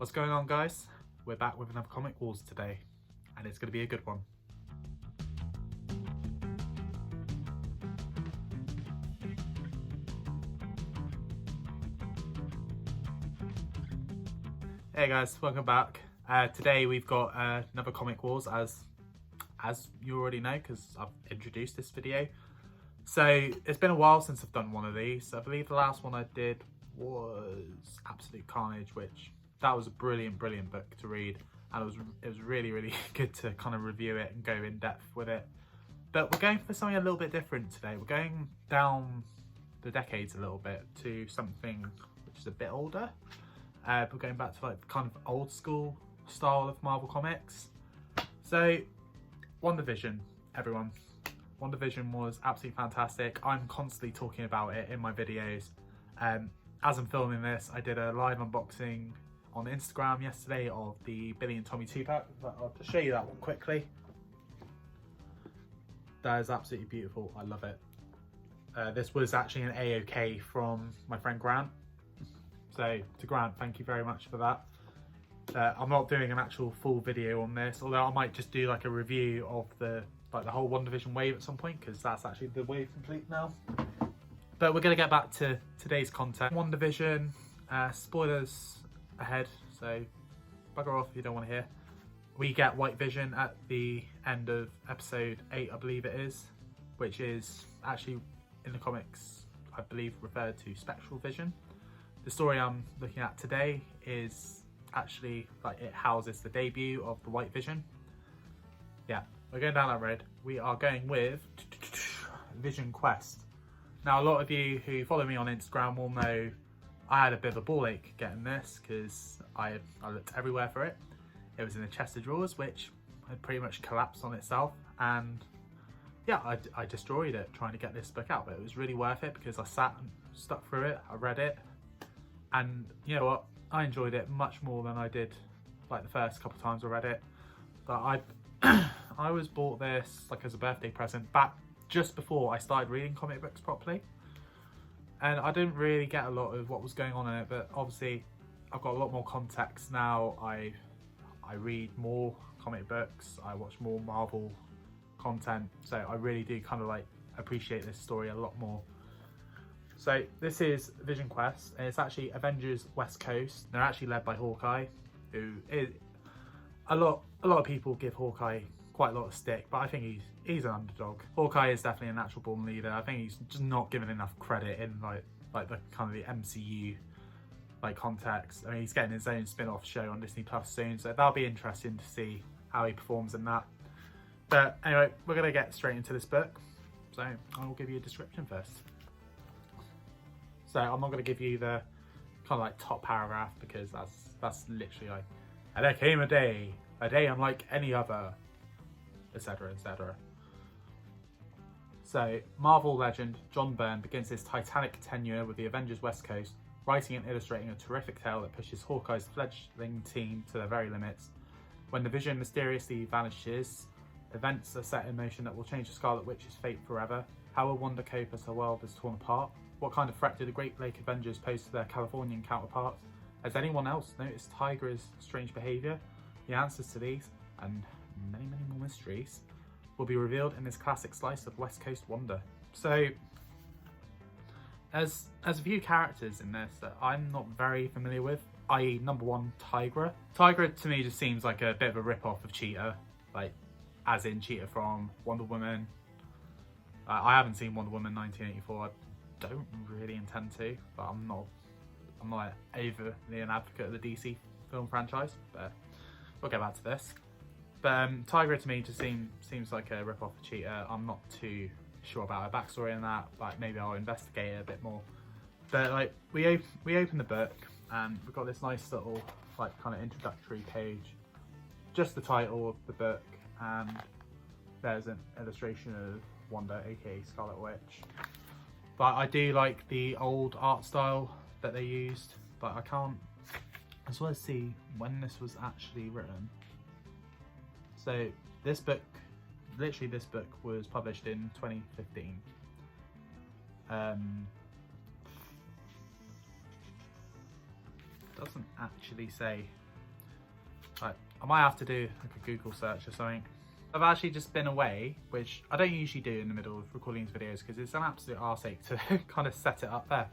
What's going on, guys? We're back with another Comic Wars today, and it's going to be a good one. Hey guys, welcome back. Today we've got another Comic Wars, as you already know, because I've introduced this video. So it's been a while since I've done one of these. I believe the last one I did was Absolute Carnage, which that was a brilliant book to read, and it was really good to kind of review it and go in depth with it. But we're going for something a little bit different today. We're going down the decades a little bit to something which is a bit older. We're going back to like kind of old school style of Marvel Comics. So WandaVision, everyone. WandaVision was absolutely fantastic. I'm constantly talking about it in my videos. As I'm filming this, I did a live unboxing on Instagram yesterday of the Billy and Tommy 2-pack. I'll show you that one quickly. That is absolutely beautiful. I love it. This was actually an AOK from my friend Grant. So to Grant, thank you very much for that. I'm not doing an actual full video on this, although I might just do like a review of the whole WandaVision wave at some point, because that's actually the wave complete now. But we're going to get back to today's content. WandaVision, spoilers ahead, so bugger off if you don't want to hear. We get White Vision at the end of episode 8, I believe it is, which is actually in the comics, I believe, referred to Spectral Vision. The story I'm looking at today is actually, like, it houses the debut of the White Vision. Yeah, we're going down that road. We are going with Vision Quest. Now, a lot of you who follow me on Instagram will know I had a bit of a ball ache getting this, because I looked everywhere for it. It was in a chest of drawers, which had pretty much collapsed on itself, and yeah, I destroyed it trying to get this book out. But it was really worth it because I sat and stuck through it, I read it, and you know what, I enjoyed it much more than I did like the first couple of times I read it. But I was bought this like as a birthday present back just before I started reading comic books properly, and I didn't really get a lot of what was going on in it, but obviously I've got a lot more context now. I read more comic books, I watch more Marvel content, so I really do kind of like appreciate this story a lot more. So this is Vision Quest, and it's actually Avengers West Coast. They're actually led by Hawkeye, who is a lot of people give Hawkeye quite a lot of stick, but I think he's an underdog. Hawkeye is definitely a natural born leader. I think he's just not given enough credit in like the kind of the MCU like context. I mean, he's getting his own spin-off show on Disney Plus soon, so that'll be interesting to see how he performs in that. But anyway, we're gonna get straight into this book. So I will give you a description first. So I'm not going to give you the kind of like top paragraph, because that's literally like, and there came a day unlike any other, etc, etc. So Marvel legend John Byrne begins his titanic tenure with the Avengers West Coast, writing and illustrating a terrific tale that pushes Hawkeye's fledgling team to their very limits. When the Vision mysteriously vanishes, events are set in motion that will change the Scarlet Witch's fate forever. How will Wanda cope as her world is torn apart? What kind of threat do the Great Lake Avengers pose to their Californian counterparts? Has anyone else noticed Tigra's strange behaviour? The answers to these, and many more mysteries, will be revealed in this classic slice of West Coast wonder. So, as a few characters in this that I'm not very familiar with, i.e. number one, Tigra. Tigra to me just seems like a bit of a rip-off of Cheetah, like as in Cheetah from Wonder Woman. I haven't seen Wonder Woman 1984. Don't really intend to, but I'm not overly an advocate of the DC film franchise, but we'll get back to this. But Tigra to me just seems like a rip-off of Cheetah. I'm not too sure about her backstory in that, like maybe I'll investigate it a bit more. But like we open the book and we've got this nice little like kind of introductory page, just the title of the book, and there's an illustration of Wanda, aka Scarlet Witch. But I do like the old art style that they used, but I just want to see when this was actually written. So this book, literally this book was published in 2015. Doesn't actually say Like, I might have to do like a Google search or something. I've actually just been away, which I don't usually do in the middle of recording these videos because it's an absolute arseache to kind of set it up there.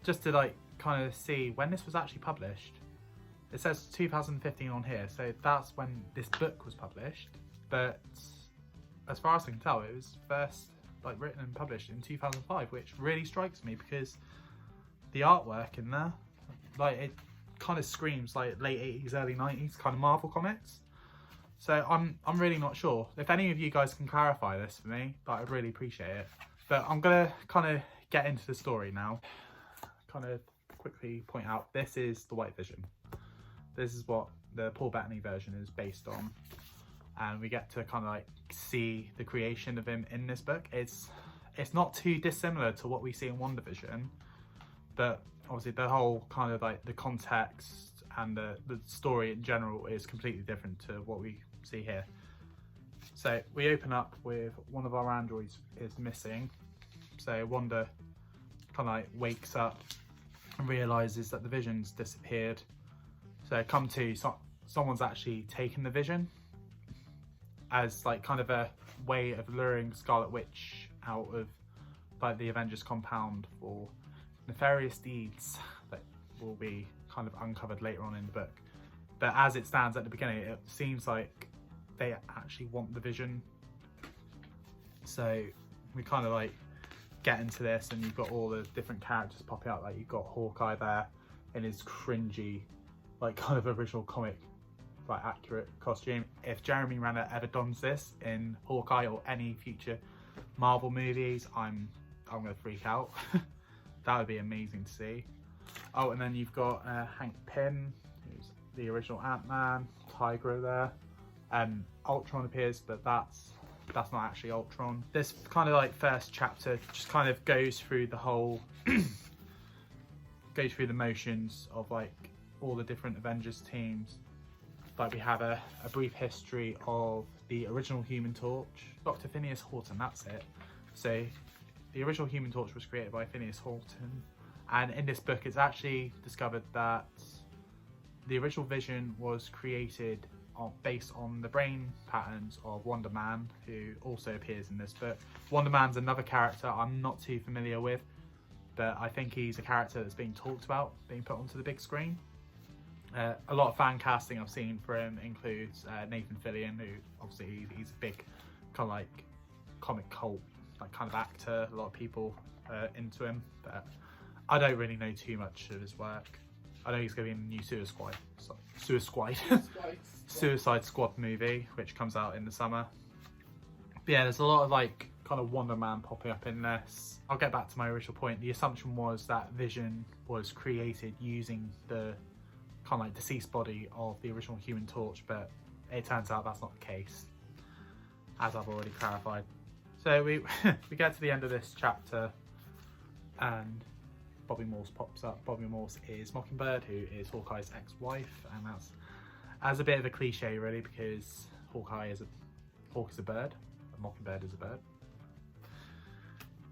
Just to like kind of see when this was actually published. It says 2015 on here, so that's when this book was published. But as far as I can tell, it was first like written and published in 2005, which really strikes me because the artwork in there, like it kind of screams like late 80s, early 90s kind of Marvel comics. So I'm really not sure. If any of you guys can clarify this for me, like, I'd really appreciate it. But I'm gonna kind of get into the story now. Kind of quickly point out, this is the White Vision. This is what the Paul Bettany version is based on. And we get to kind of like see the creation of him in this book. It's not too dissimilar to what we see in WandaVision, but obviously the whole kind of like the context and the story in general is completely different to what we see here. So we open up with one of our androids is missing. So Wanda kind of like wakes up and realizes that the Vision's disappeared. So come to, someone's actually taken the Vision as like kind of a way of luring Scarlet Witch out of like the Avengers compound for nefarious deeds that will be kind of uncovered later on in the book. But as it stands at the beginning, it seems like they actually want the Vision. So we kind of like get into this, and you've got all the different characters popping out. Like you've got Hawkeye there in his cringy, like kind of original comic, like accurate costume. If Jeremy Renner ever dons this in Hawkeye or any future Marvel movies, I'm gonna freak out. That would be amazing to see. Oh, and then you've got Hank Pym, who's the original Ant-Man, Tigra there. Ultron appears, but that's not actually Ultron. This kind of like first chapter just kind of goes through the whole, goes through the motions of like all the different Avengers teams. Like we have a brief history of the original Human Torch, Dr. Phineas Horton, that's it. So the original Human Torch was created by Phineas Horton, and in this book it's actually discovered that the original Vision was created based on the brain patterns of Wonder Man, who also appears in this book. Wonder Man's another character I'm not too familiar with, but I think he's a character that's being talked about, being put onto the big screen. A lot of fan casting I've seen for him includes Nathan Fillion, who obviously he's a big kind of like comic cult like kind of actor. A lot of people into him, but I don't really know too much of his work. I know he's going to be in the new Suicide Squad movie, which comes out in the summer. But yeah, there's a lot of like kind of Wonder Man popping up in this. I'll get back to my original point. The assumption was that Vision was created using the kind of like deceased body of the original Human Torch, but it turns out that's not the case, as I've already clarified. So we get to the end of this chapter, and Bobby Morse pops up. Bobby Morse is Mockingbird, who is Hawkeye's ex-wife, and that's as a bit of a cliche really, because Hawk is a bird, and Mockingbird is a bird.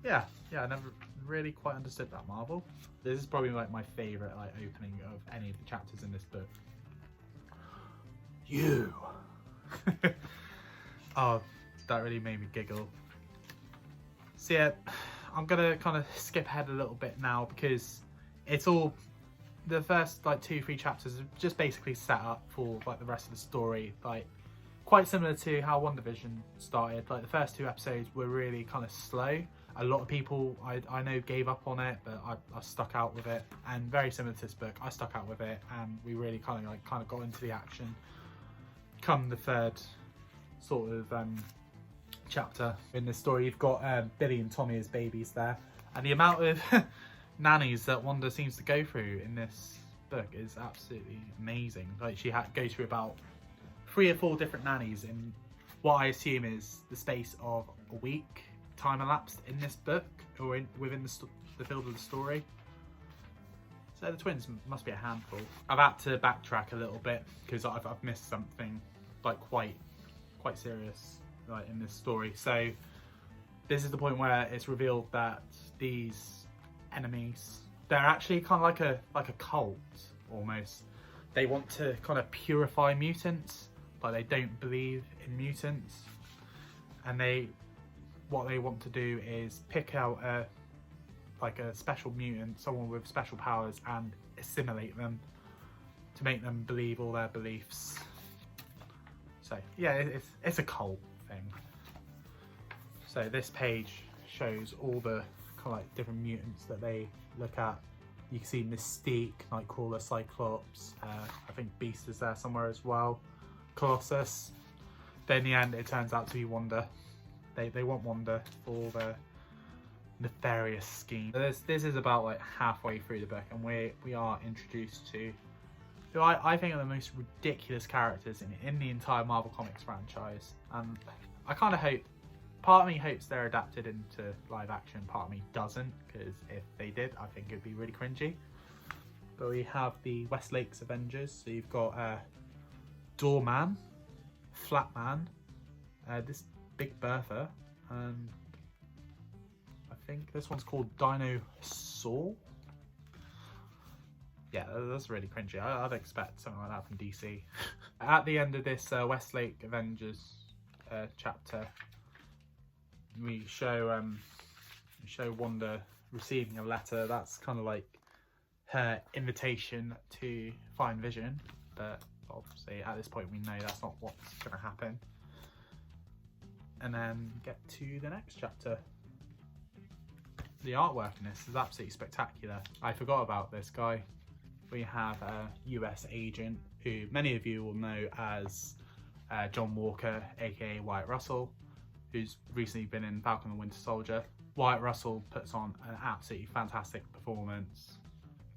Yeah, I never really quite understood that Marvel. This is probably like my favourite like opening of any of the chapters in this book. You. Oh, that really made me giggle. So yeah, I'm gonna kind of skip ahead a little bit now because it's all, the first like 2-3 chapters are just basically set up for like the rest of the story, like quite similar to how WandaVision started. Like the first 2 episodes were really kind of slow. A lot of people I know gave up on it, but I stuck out with it, and very similar to this book, I stuck out with it, and we really kind of got into the action. Come the 3rd sort of chapter in this story, you've got Billy and Tommy as babies there, and the amount of nannies that Wanda seems to go through in this book is absolutely amazing. Like she goes through about 3 or 4 different nannies in what I assume is the space of a week. Time elapsed in this book, or within the field of the story. So the twins must be a handful. I've had to backtrack a little bit because I've missed something like quite serious like in this story. So this is the point where it's revealed that these enemies, they're actually kind of like a cult almost. they want to kind of purify mutants, but they don't believe in mutants. And what they want to do is pick out a special mutant, someone with special powers, and assimilate them to make them believe all their beliefs. So yeah, it's a cult thing. So this page shows all the kind of like different mutants that they look at. You can see Mystique, Nightcrawler, Cyclops, I think Beast is there somewhere as well, Colossus. But in the end it turns out to be Wanda. They want Wanda for their nefarious scheme. So this is about like halfway through the book, and we are introduced to who I think are the most ridiculous characters in the entire Marvel Comics franchise. And I kind of hope, part of me hopes they're adapted into live action, part of me doesn't, because if they did, I think it'd be really cringy. But we have the Westlake's Avengers. So you've got Doorman, Flatman, this Big Bertha, and I think this one's called Dinosaur. Yeah, that's really cringy. I'd expect something like that from DC. At the end of this Westlake Avengers chapter, we show Wanda receiving a letter. That's kind of like her invitation to find Vision, but obviously at this point we know that's not what's going to happen. And then get to the next chapter. The artwork in this is absolutely spectacular. I forgot about this guy. We have a US agent who many of you will know as John Walker, aka Wyatt Russell, who's recently been in Falcon and the Winter Soldier. Wyatt Russell puts on an absolutely fantastic performance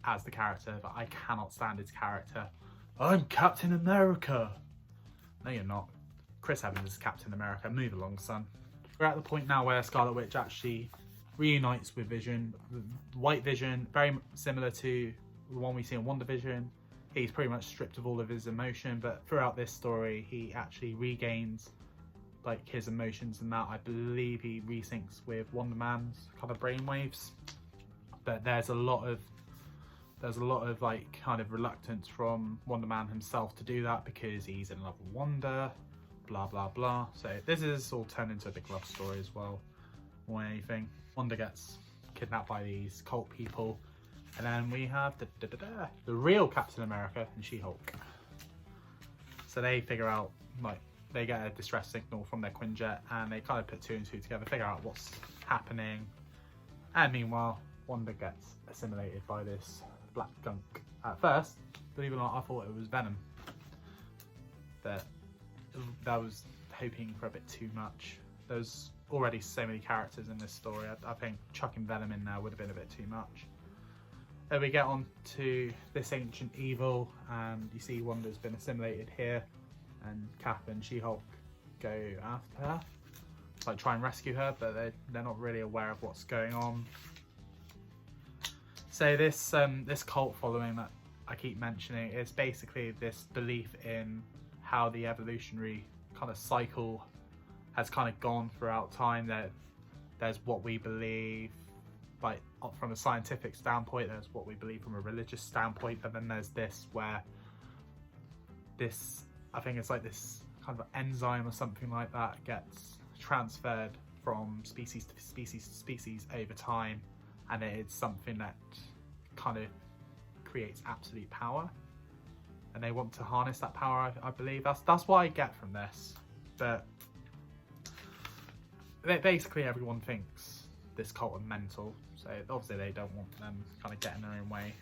as the character, but I cannot stand his character. I'm Captain America. No, you're not. Chris Evans is Captain America. Move along, son. We're at the point now where Scarlet Witch actually reunites with Vision. White Vision, very similar to the one we see in WandaVision. He's pretty much stripped of all of his emotion, but throughout this story, he actually regains like his emotions, and that I believe he resyncs with Wonder Man's kind of brainwaves. But there's a lot of like kind of reluctance from Wonder Man himself to do that because he's in love with Wanda, blah blah blah. So this is all turned into a big love story as well, more than anything. Wanda gets kidnapped by these cult people, and then we have the real Captain America and She-Hulk. So they figure out, like, they get a distress signal from their Quinjet, and they kind of put two and two together, figure out what's happening. And meanwhile, Wanda gets assimilated by this black gunk. At first, believe it or not, I thought it was Venom, but that was hoping for a bit too much. There's already so many characters in this story. I think chucking Venom in there would have been a bit too much. Then we get on to this ancient evil, and you see Wanda's been assimilated here, and Cap and She-Hulk go after her, like try and rescue her, but they're not really aware of what's going on. So this cult following that I keep mentioning is basically this belief in how the evolutionary kind of cycle has kind of gone throughout time. That there's what we believe, like from a scientific standpoint, there's what we believe from a religious standpoint, but then there's this where this, I think it's like this kind of enzyme or something like that, gets transferred from species to species to species over time, and it's something that kind of creates absolute power, and they want to harness that power. I believe that's what I get from this. But basically everyone thinks this cult are mental, so obviously they don't want them kind of getting their own way.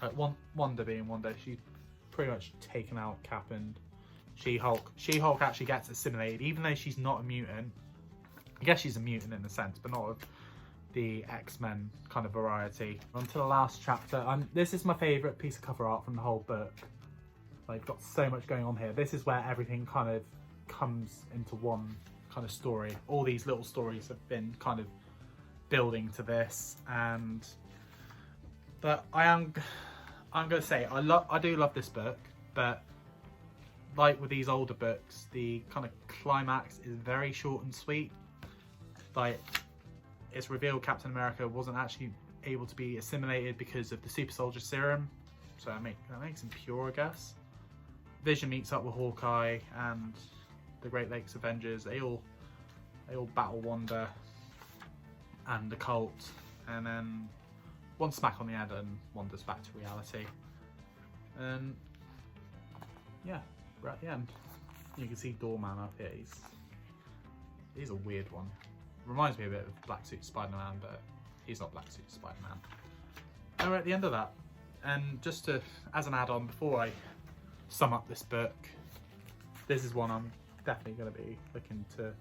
Like Wanda being Wanda, she's pretty much taken out Cap and She-Hulk. She-Hulk actually gets assimilated, even though she's not a mutant. I guess she's a mutant in a sense, but not of the X-Men kind of variety. On to the last chapter. This is my favourite piece of cover art from the whole book. Like, got so much going on here. This is where everything kind of comes into one kind of story. All these little stories have been kind of building to this, but I'm gonna say I do love this book, but like with these older books, the kind of climax is very short and sweet. Like, it's revealed Captain America wasn't actually able to be assimilated because of the super soldier serum. so that makes him pure, I guess. Vision meets up with Hawkeye and the Great Lakes Avengers. They all battle Wanda and the cult, and then one smack on the head and Wanda's back to reality. And yeah, we're at the end. You can see Doorman up here. He's a weird one. Reminds me a bit of Black Suit Spider-Man, but he's not Black Suit Spider-Man. And we're at the end of that. And just as an add-on, before I sum up this book, this is one I'm definitely going to be looking to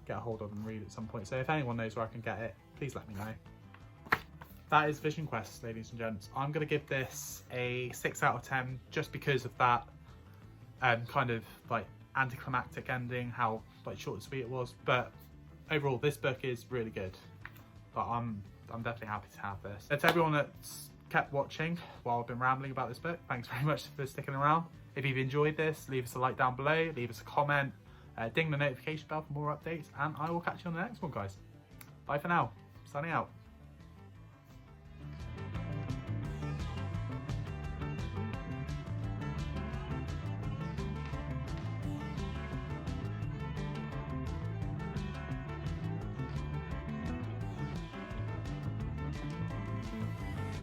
get a hold of and read at some point. So if anyone knows where I can get it, please let me know. That is Vision Quest, ladies and gents. I'm going to give this a 6 out of 10 just because of that kind of like anticlimactic ending, how like short and sweet it was. But overall, this book is really good. But I'm definitely happy to have this. And to everyone that's kept watching while I've been rambling about this book, thanks very much for sticking around. If you've enjoyed this, leave us a like down below, leave us a comment, ding the notification bell for more updates, and I will catch you on the next one, guys. Bye for now. Signing out.